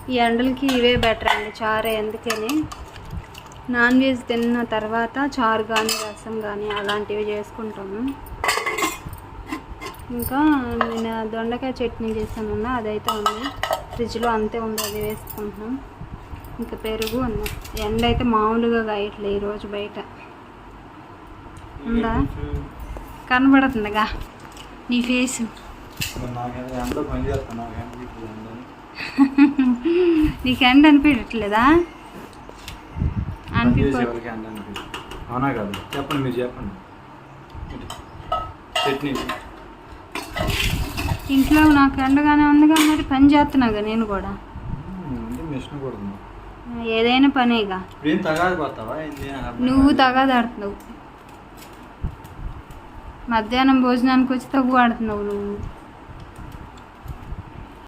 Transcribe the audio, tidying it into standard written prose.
ఈ ఎండలకి ఇవే బెటర్ అండి, చారే. అందుకని నాన్ వెజ్ తిన్న తర్వాత చారు కానీ రసం కానీ అలాంటివి చేసుకుంటాము. ఇంకా నేను దొండకాయ చట్నీ చేశాను, అదైతే ఉంది ఫ్రిడ్జ్లో, అంతే ఉంది, అది వేసుకుంటున్నాం. ఇంకా పెరుగు ఉంది. ఎండ అయితే మామూలుగా కాయట్లే ఈరోజు బయట. ఉందా కనబడుతుందిగా నీ ఫేసు. నీకు ఎండ అనిపించట్లేదా? అవునా కదా, చెప్పండి మీరు చెప్పండి. చట్నీ ఇంట్లో నాకు ఎండగానే ఉందిగా, మరి పని చేస్తున్నాగా నేను కూడా. మిషన్ కూడా ఏదైనా పనేగా. నువ్వు తగాదాడుతున్నావు, మధ్యాహ్నం భోజనానికి వచ్చి తగ్గు ఆడుతున్నావు నువ్వు.